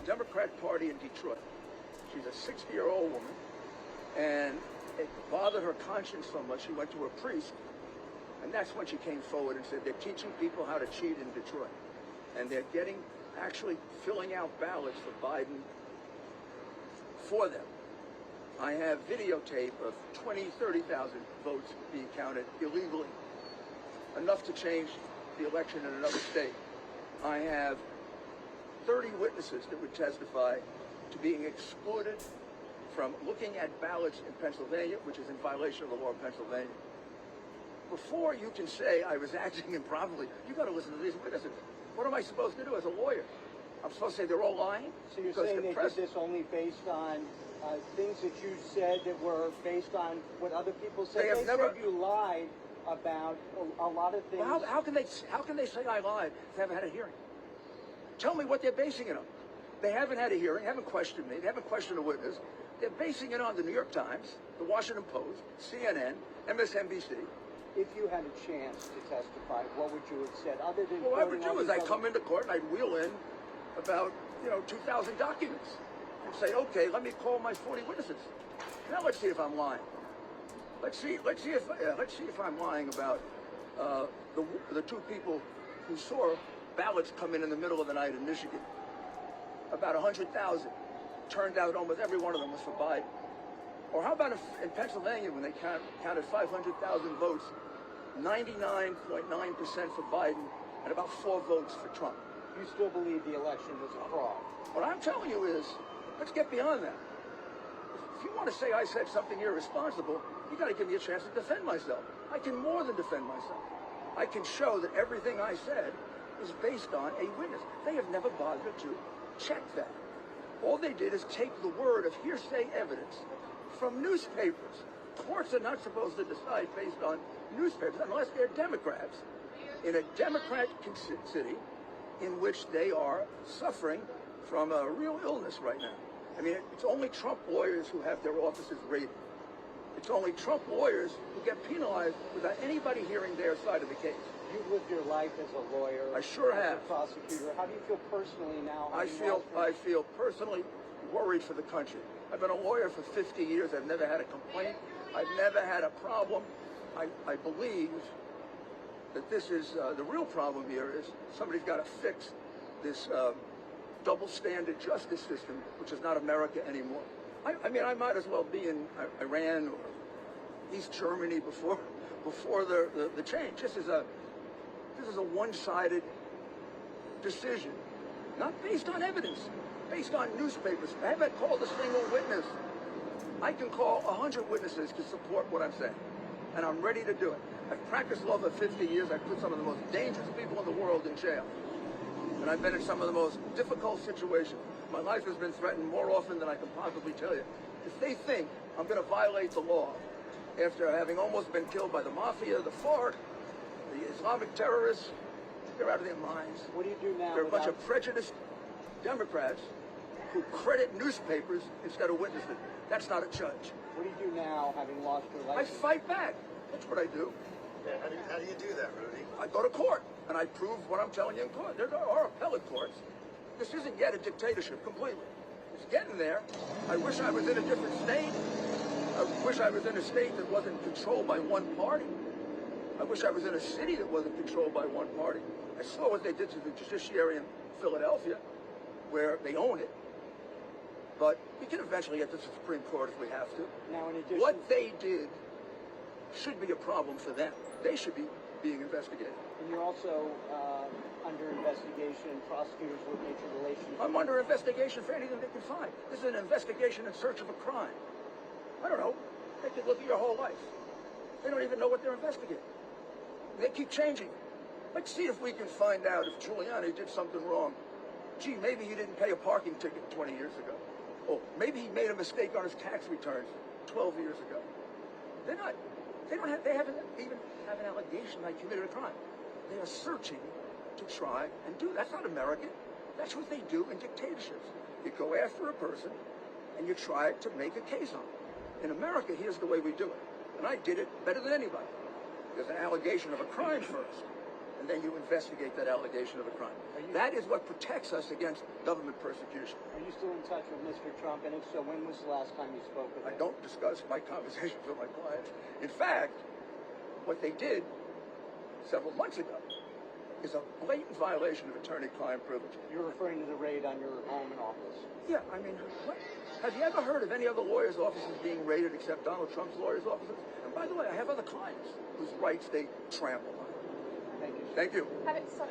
Democrat Party in Detroit. She's a 60-year-old woman, and it bothered her conscience so much she went to a priest, and that's when she came forward and said they're teaching people how to cheat in Detroit, and they're actually filling out ballots for Biden for them. I have videotape of 20, 30,000 votes being counted illegally, enough to change the election in another state. I have 30 witnesses that would testify to being excluded from looking at ballots in Pennsylvania, which is in violation of the law of Pennsylvania. Before you can say I was acting improperly, you got to listen to these witnesses. What am I supposed to do as a lawyer? I'm supposed to say they're all lying? So you're saying they did this only based on things that you said that were based on what other people said? They said you lied about a lot of things. Well, how can they say I lied if they haven't had a hearing? Tell me what they're basing it on. They haven't had a hearing, haven't questioned me, they haven't questioned a witness. They're basing it on the New York Times, the Washington Post, CNN, MSNBC. If you had a chance to testify, what would you have said? Other than what I would do is I'd come into court and I'd wheel in about 2,000 documents and say, okay, let me call my 40 witnesses. Now let's see if I'm lying. Let's see if I'm lying about the two people who saw ballots come in the middle of the night in Michigan. About 100,000. Turned out almost every one of them was for Biden. Or how about in Pennsylvania when they counted 500,000 votes, 99.9% for Biden and about 4 votes for Trump. You still believe the election was a fraud? What I'm telling you is, let's get beyond that. If you want to say I said something irresponsible, you got to give me a chance to defend myself. I can more than defend myself. I can show that everything I said is based on a witness. They have never bothered to check that. All they did is take the word of hearsay evidence from newspapers. Courts are not supposed to decide based on newspapers unless they're Democrats in a Democrat city in which they are suffering from a real illness right now. I mean, it's only Trump lawyers who have their offices raided. It's only Trump lawyers who get penalized without anybody hearing their side of the case. You've lived your life as a lawyer. I sure have. As a prosecutor. How do you feel personally now? I feel personally worried for the country. I've been a lawyer for 50 years. I've never had a complaint. I've never had a problem. I believe that this is the real problem here is somebody's got to fix this double standard justice system, which is not America anymore. I mean, I might as well be in Iran or East Germany before the change. This is a one-sided decision, not based on evidence, based on newspapers. I haven't called a single witness. I can call 100 witnesses to support what I'm saying, and I'm ready to do it. I've practiced law for 50 years. I've put some of the most dangerous people in the world in jail, and I've been in some of the most difficult situations. My life has been threatened more often than I can possibly tell you. If they think I'm going to violate the law after having almost been killed by the mafia, the FARC, the Islamic terrorists, they're out of their minds. What do you do now? They're a bunch of prejudiced Democrats who credit newspapers instead of witnesses. That's not a judge. What do you do now, having lost your life? I fight back. That's what I do. Yeah, how do you do that, Rudy? I go to court, and I prove what I'm telling you in court. There are appellate courts. This isn't yet a dictatorship completely. It's getting there. I wish I was in a different state. I wish I was in a state that wasn't controlled by one party. I wish I was in a city that wasn't controlled by one party. I saw what they did to the judiciary in Philadelphia, where they own it. But we can eventually get to the Supreme Court if we have to. Now, in addition, what they did should be a problem for them. They should be being investigated. And you're also under investigation. Prosecutors looking at your relationship. I'm under investigation for anything they can find. This is an investigation in search of a crime. I don't know. They could look at your whole life. They don't even know what they're investigating. They keep changing. Let's see if we can find out if Giuliani did something wrong. Gee, maybe he didn't pay a parking ticket 20 years ago. Oh, maybe he made a mistake on his tax returns 12 years ago. They haven't even have an allegation that I committed a crime. They are searching to try and do. That's not American. That's what they do in dictatorships. You go after a person and you try to make a case on it. In America, here's the way we do it. And I did it better than anybody. There's an allegation of a crime first. and then you investigate that allegation of a crime. That is what protects us against government persecution. Are you still in touch with Mr. Trump? And if so, when was the last time you spoke with him? I don't discuss my conversations with my clients. In fact, what they did several months ago is a blatant violation of attorney-client privilege. You're referring to the raid on your home and office. Yeah, I mean, what? Have you ever heard of any other lawyers' offices being raided except Donald Trump's lawyers' offices? And by the way, I have other clients whose rights they trample on. Thank you. Thank you. Sorry, sir.